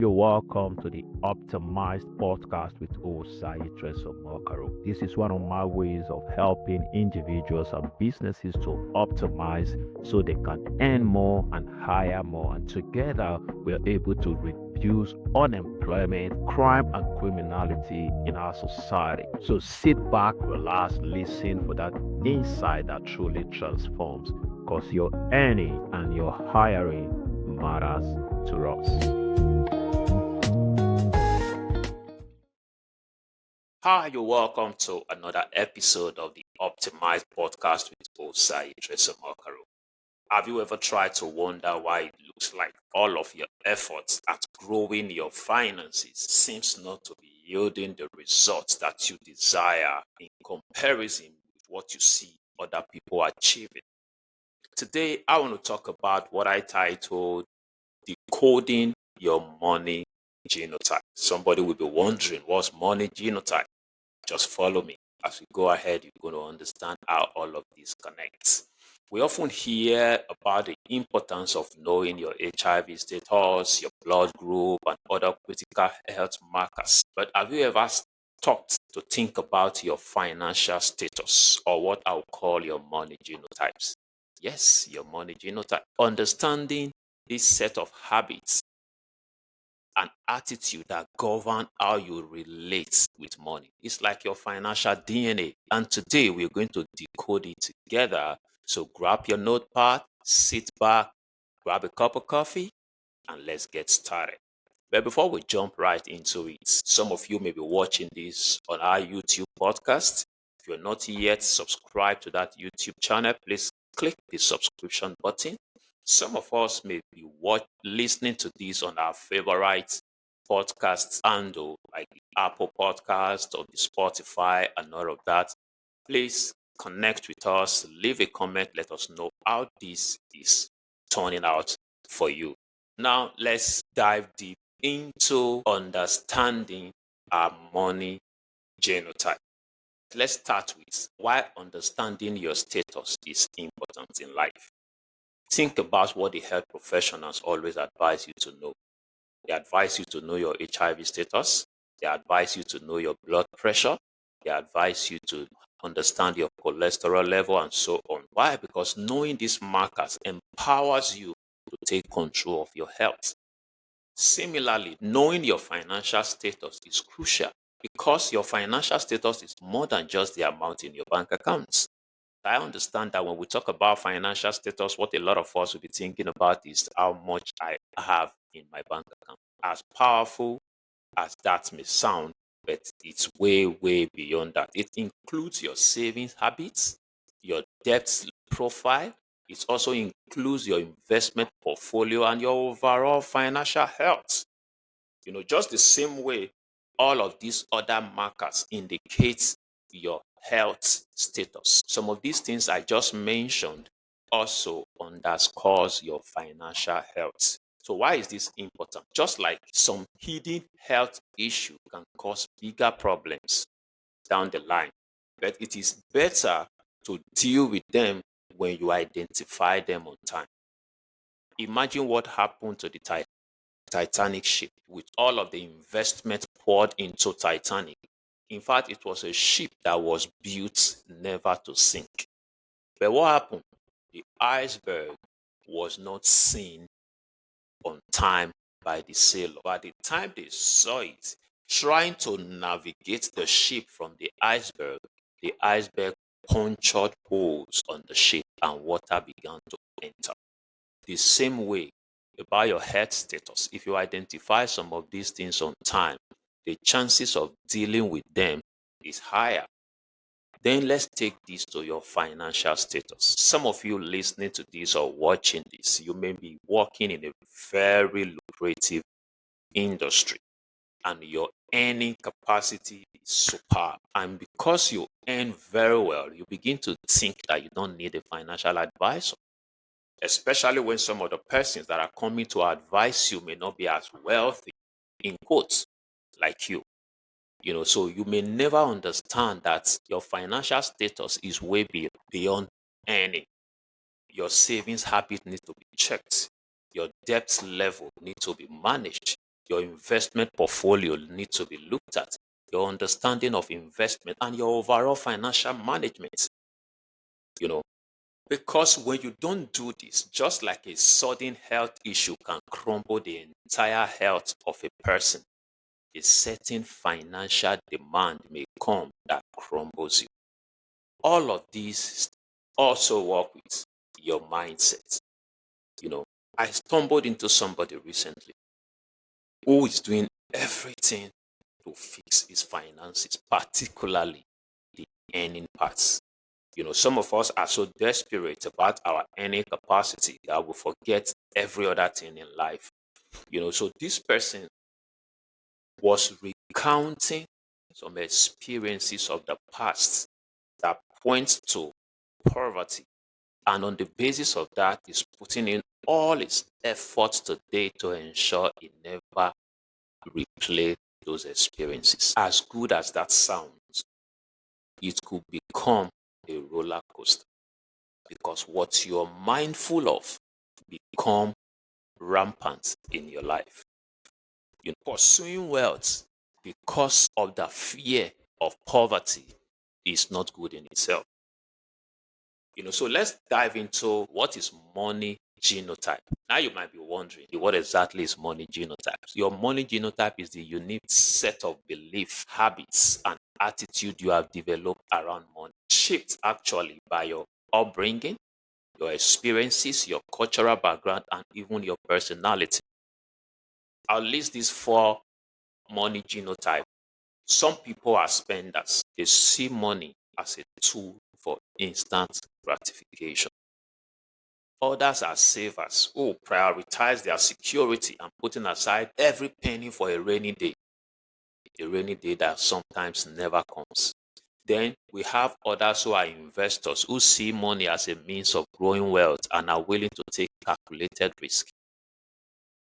You're welcome to the Optimized Podcast with Osayi Tres Omokaro. This is one of my ways of helping individuals and businesses to optimize so they can earn more and hire more. And together, we're able to reduce unemployment, crime, and criminality in our society. So sit back, relax, listen for that insight that truly transforms because your earning and your hiring matters to us. Hi, you're welcome to another episode of the Optimized Podcast with Osayi Tres Omokaro. Have you ever tried to wonder why it looks like all of your efforts at growing your finances seems not to be yielding the results that you desire in comparison with what you see other people achieving? Today, I want to talk about what I titled Decoding Your Money Genotype. Somebody will be wondering, what's money genotype? Just follow me. As we go ahead, you're going to understand how all of this connects. We often hear about the importance of knowing your HIV status, your blood group, and other critical health markers. But have you ever stopped to think about your financial status, or what I'll call your money genotypes? Yes, your money genotype. Understanding this set of habits and attitude that govern how you relate with money. It's like your financial DNA. And today we're going to decode it together. So grab your notepad, sit back, grab a cup of coffee, and let's get started. But before we jump right into it, some of you may be watching this on our YouTube podcast. If you're not yet subscribed to that YouTube channel, please click the subscription button. Some of us may be listening to this on our favorite podcast handle, like the Apple Podcast or the Spotify and all of that. Please connect with us, leave a comment, let us know how this is turning out for you. Now, let's dive deep into understanding our money genotype. Let's start with why understanding your status is important in life. Think about what the health professionals always advise you to know. They advise you to know your HIV status. They advise you to know your blood pressure. They advise you to understand your cholesterol level and so on. Why? Because knowing these markers empowers you to take control of your health. Similarly, knowing your financial status is crucial because your financial status is more than just the amount in your bank accounts. I understand that when we talk about financial status, what a lot of us will be thinking about is how much I have in my bank account. As powerful as that may sound, but it's way, way beyond that. It includes your savings habits, your debt profile. It also includes your investment portfolio and your overall financial health. Just the same way all of these other markers indicate your health status. Some of these things I just mentioned also underscores your financial health. So why is this important? Just like some hidden health issue can cause bigger problems down the line, but it is better to deal with them when you identify them on time. Imagine what happened to the Titanic ship with all of the investment poured into Titanic. In fact, it was a ship that was built never to sink. But what happened? The iceberg was not seen on time by the sailor. By the time they saw it, trying to navigate the ship from the iceberg punctured holes on the ship and water began to enter. The same way about your health status, if you identify some of these things on time, the chances of dealing with them is higher. Then let's take this to your financial status. Some of you listening to this or watching this, you may be working in a very lucrative industry and your earning capacity is superb. And because you earn very well, you begin to think that you don't need a financial advisor, especially when some of the persons that are coming to advise you may not be as wealthy, in quotes, like you. So you may never understand that your financial status is way beyond earning. Your savings habit needs to be checked. Your debt level needs to be managed. Your investment portfolio needs to be looked at, your understanding of investment, and your overall financial management. You know, because when you don't do this, just like a sudden health issue can crumble the entire health of a person, a certain financial demand may come that crumbles you. All of these also work with your mindset. You know, I stumbled into somebody recently who is doing everything to fix his finances, particularly the earning parts. Some of us are so desperate about our earning capacity that we forget every other thing in life. So this person was recounting some experiences of the past that points to poverty. And on the basis of that, is putting in all his efforts today to ensure he never replay those experiences. As good as that sounds, it could become a roller coaster, because what you're mindful of become rampant in your life. Pursuing wealth because of the fear of poverty is not good in itself. So let's dive into what is money genotype. Now you might be wondering, what exactly is money genotype? Your money genotype is the unique set of belief, habits, and attitude you have developed around money, shaped actually by your upbringing, your experiences, your cultural background, and even your personality. I'll list these 4 money genotype. Some people are spenders. They see money as a tool for instant gratification. Others are savers who prioritize their security and putting aside every penny for a rainy day that sometimes never comes. Then we have others who are investors who see money as a means of growing wealth and are willing to take calculated risk.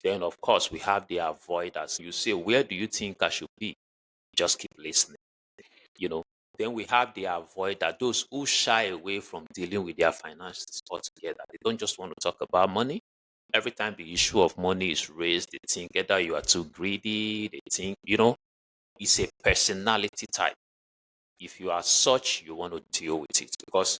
Then, of course, we have the avoiders. You say, where do you think I should be? Just keep listening. Then we have the avoider, those who shy away from dealing with their finances altogether. They don't just want to talk about money. Every time the issue of money is raised, they think either you are too greedy, they think, it's a personality type. If you are such, you want to deal with it, because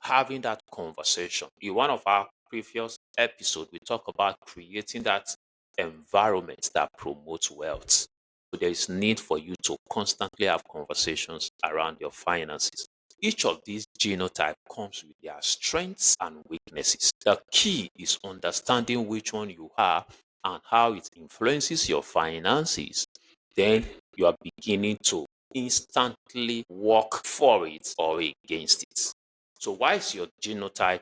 having that conversation, in one of our previous episodes, we talk about creating that environment that promotes wealth. So there is need for you to constantly have conversations around your finances. Each of these genotype comes with their strengths and weaknesses. The key is understanding which one you are and how it influences your finances. Then you are beginning to instantly work for it or against it. So why is your genotype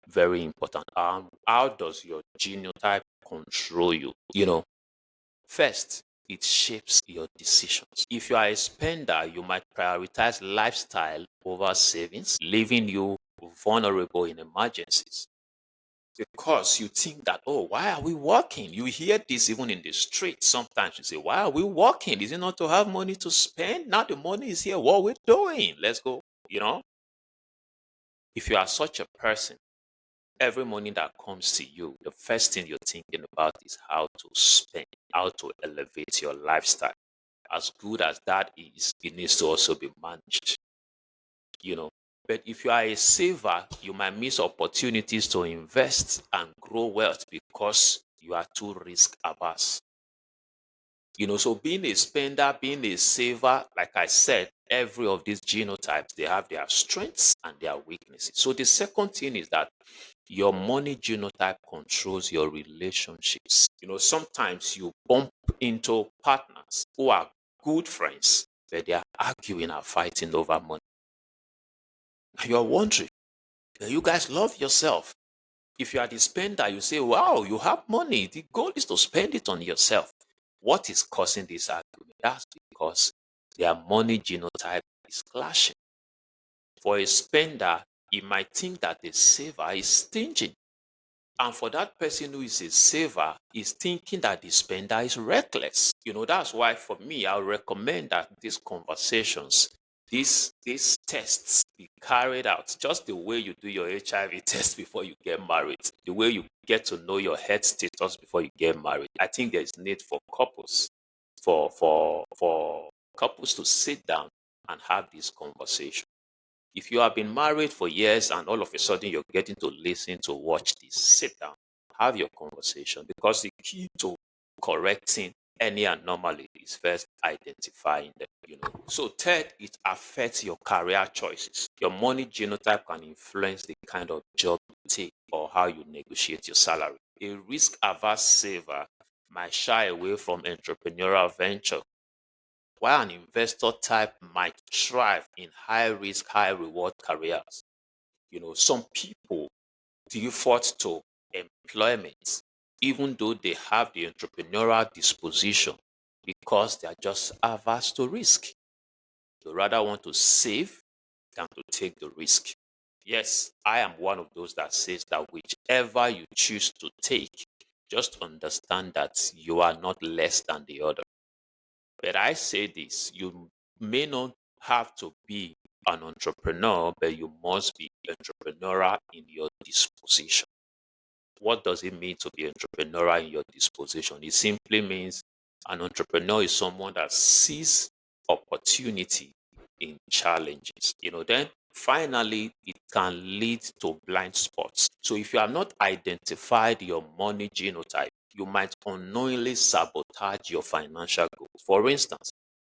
very important? How does your genotype control you? First, it shapes your decisions. If you are a spender, you might prioritize lifestyle over savings, leaving you vulnerable in emergencies. Because you think that, oh, why are we working? You hear this even in the street. Sometimes you say, why are we working? Is it not to have money to spend? Now the money is here. What are we doing? Let's go. If you are such a person, every money that comes to you, the first thing you're thinking about is how to spend, how to elevate your lifestyle. As good as that is, it needs to also be managed. But if you are a saver, you might miss opportunities to invest and grow wealth because you are too risk averse. So being a spender, being a saver, like I said, every of these genotypes, they have their strengths and their weaknesses. So the second thing is that your money genotype controls your relationships. Sometimes you bump into partners who are good friends, but they are arguing and fighting over money. And you're wondering, you guys love yourself. If you are the spender, you say, wow, you have money. The goal is to spend it on yourself. What is causing this argument? That's because their money genotype is clashing. For a spender, he might think that the saver is stingy. And for that person who is a saver, is thinking that the spender is reckless. That's why for me, I recommend that these conversations these tests be carried out just the way you do your HIV test before you get married, the way you get to know your health status before you get married. I think there's need for couples, for couples to sit down and have this conversation. If you have been married for years and all of a sudden you're getting to listen to watch this, sit down, have your conversation, because the key to correcting any anomaly is first identifying them. So third, it affects your career choices. Your money genotype can influence the kind of job you take or how you negotiate your salary. A risk-averse saver might shy away from entrepreneurial venture, while an investor type might thrive in high risk, high reward careers. Some people default to employment even though they have the entrepreneurial disposition because they are just averse to risk. They rather want to save than to take the risk. Yes, I am one of those that says that whichever you choose to take, just understand that you are not less than the other. But I say this, you may not have to be an entrepreneur, but you must be entrepreneurial in your disposition. What does it mean to be entrepreneurial in your disposition? It simply means an entrepreneur is someone that sees opportunity in challenges. Then finally, it can lead to blind spots. So if you have not identified your money genotype, you might unknowingly sabotage your financial goals. For instance,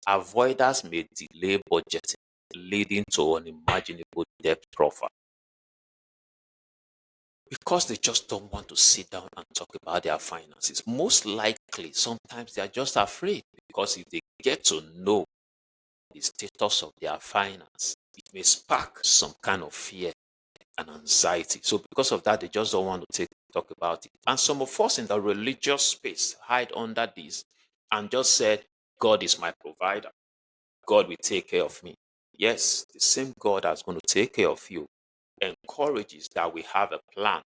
avoiders may delay budgeting, leading to unimaginable debt profile because they just don't want to sit down and talk about their finances. Most likely, sometimes they are just afraid because if they get to know the status of their finance, it may spark some kind of fear and anxiety. So because of that, they just don't want to talk about it. And some of us in the religious space hide under this and just said, God is my provider. God will take care of me. Yes, the same God that's going to take care of you encourages that we have a plan.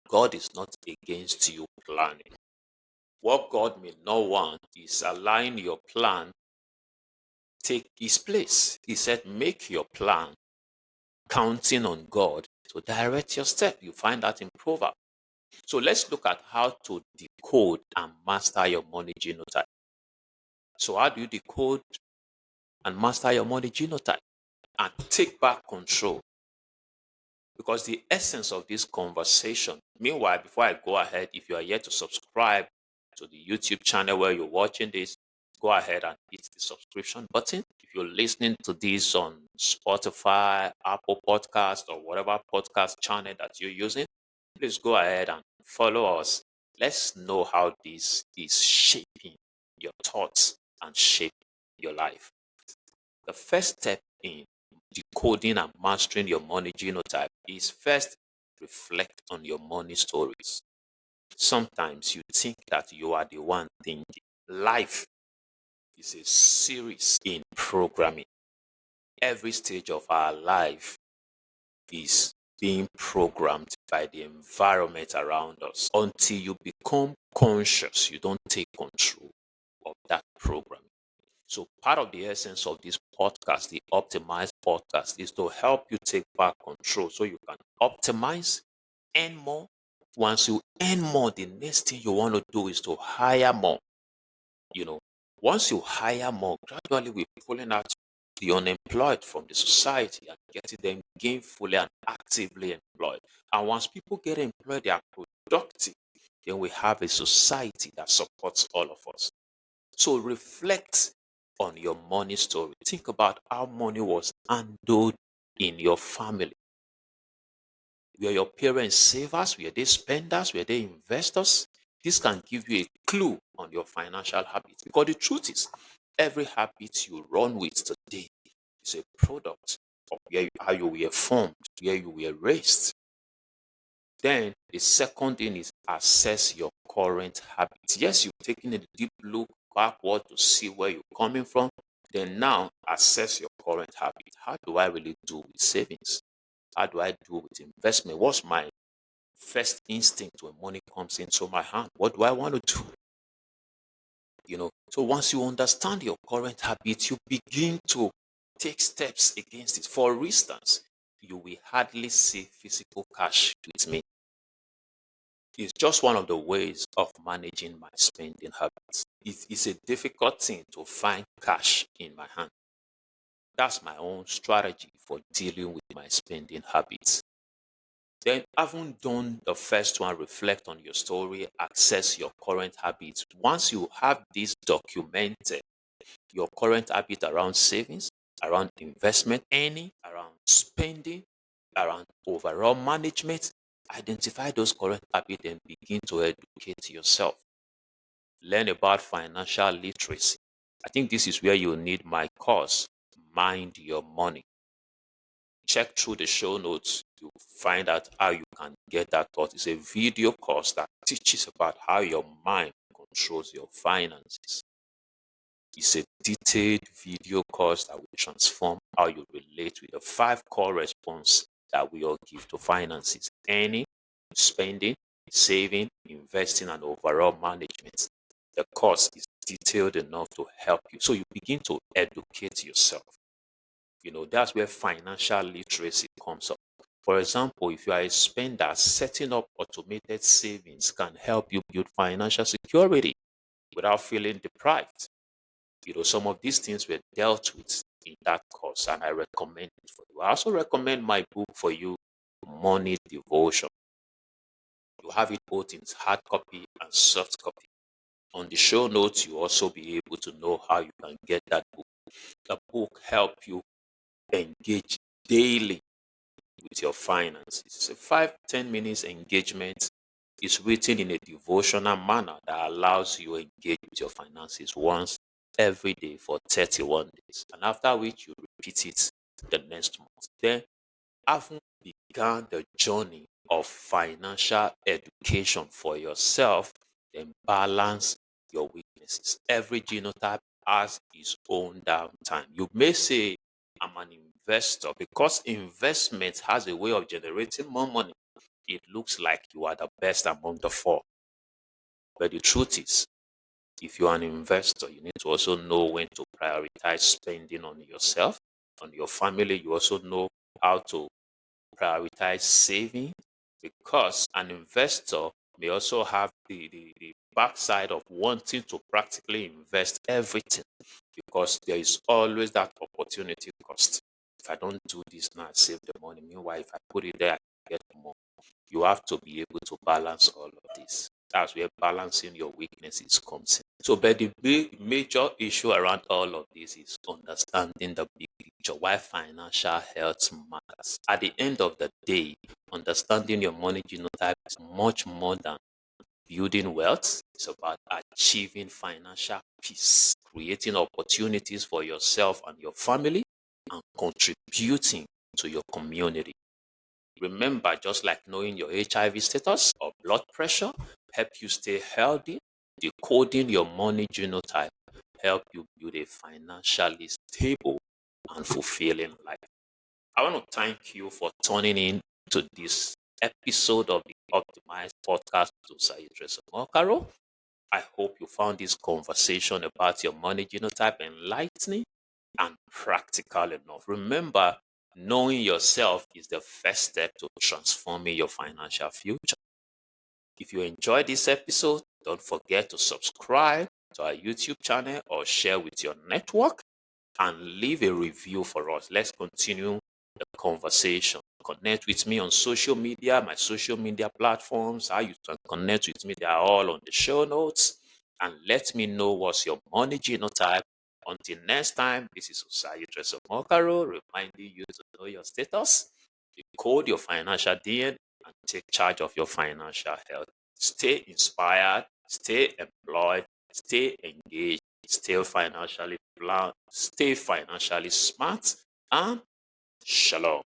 God is not against you planning. What God may not want is allowing your plan take his place. He said, make your plan counting on God to direct your step. You find that in Proverbs. So let's look at how to decode and master your money genotype. So how do you decode and master your money genotype and take back control? Because the essence of this conversation, meanwhile, before I go ahead, if you are yet to subscribe to the YouTube channel where you're watching this, go ahead and hit the subscription button. If you're listening to this on Spotify, Apple Podcast, or whatever podcast channel that you're using, please go ahead and follow us. Let's know how this is shaping your thoughts and shaping your life. The first step in decoding and mastering your money genotype is first reflect on your money stories. Sometimes you think that you are the one thinking. Life is a series in programming. Every stage of our life is being programmed by the environment around us. Until you become conscious, you don't take control of that programming. So part of the essence of this podcast, the Optimized podcast, is to help you take back control so you can optimize, earn more. Once you earn more, the next thing you want to do is to hire more. Once you hire more, gradually we're pulling out the unemployed from the society and getting them gainfully and actively employed. And once people get employed, they are productive. Then we have a society that supports all of us. So reflect on your money story. Think about how money was handled in your family. Were your parents savers? Were they spenders? Were they investors? This can give you a clue on your financial habits. Because the truth is, every habit you run with today is a product of how you were formed, where you were raised. Then the second thing is assess your current habits. Yes, you've taken a deep look backward to see where you're coming from. Then now assess your current habit. How do I really do with savings? How do I do with investment? What's my first instinct when money comes into my hand? What do I want to do? So once you understand your current habits, you begin to take steps against it. For instance, you will hardly see physical cash with me. It's just one of the ways of managing my spending habits. It's a difficult thing to find cash in my hand. That's my own strategy for dealing with my spending habits. Then, having done the first one, reflect on your story, assess your current habits. Once you have this documented, your current habit around savings, around investment, earning, around spending, around overall management, identify those current habits and begin to educate yourself. Learn about financial literacy. I think this is where you need my course, Mind Your Money. Check through the show notes to find out how you can get that course. It's a video course that teaches about how your mind controls your finances. It's a detailed video course that will transform how you relate with the 5 core responses that we all give to finances: earning, spending, saving, investing, and overall management. The course is detailed enough to help you. So you begin to educate yourself. That's where financial literacy comes up. For example, if you are a spender, setting up automated savings can help you build financial security without feeling deprived. Some of these things were dealt with in that course, and I recommend it for you. I also recommend my book for you, Money Devotion. You have it both in hard copy and soft copy. On the show notes, you also be able to know how you can get that book. The book help you engage daily with your finances. It's a 5-10 minutes engagement. It's written in a devotional manner that allows you to engage with your finances once every day for 31 days. And after which you repeat it the next month. Then, having begun the journey of financial education for yourself, then balance your weaknesses. Every genotype has its own downtime. You may say, I'm an investor, because investment has a way of generating more money. It looks like you are the best among the 4. But the truth is, if you're an investor, you need to also know when to prioritize spending on yourself, on your family. You also know how to prioritize saving, because an investor may also have the backside of wanting to practically invest everything, because there is always that opportunity cost. If I don't do this now, I save the money. Meanwhile, if I put it there, I get more. You have to be able to balance all of this. That's where balancing your weaknesses comes in. So, but the big major issue around all of this is understanding the big picture, why financial health matters. At the end of the day, understanding your money genotype is much more than building wealth. It's about achieving financial peace, creating opportunities for yourself and your family, and contributing to your community. Remember, just like knowing your HIV status or blood pressure help you stay healthy, decoding your money genotype help you build a financially stable and fulfilling life. I want to thank you for tuning in to this episode of the Optimized Podcast with Osayi Tres Omokaro. I hope you found this conversation about your money genotype enlightening and practical enough. Remember, knowing yourself is the first step to transforming your financial future. If you enjoyed this episode, don't forget to subscribe to our YouTube channel or share with your network, and leave a review for us. Let's continue the conversation. Connect with me on social media, my social media platforms. How you can connect with me, they are all on the show notes. And let me know what's your money genotype. Until next time, this is Osayi Tres Omokaro reminding you to know your status, decode your financial DNA, and take charge of your financial health. Stay inspired, stay employed, stay engaged, stay financially planned, stay financially smart, and shalom.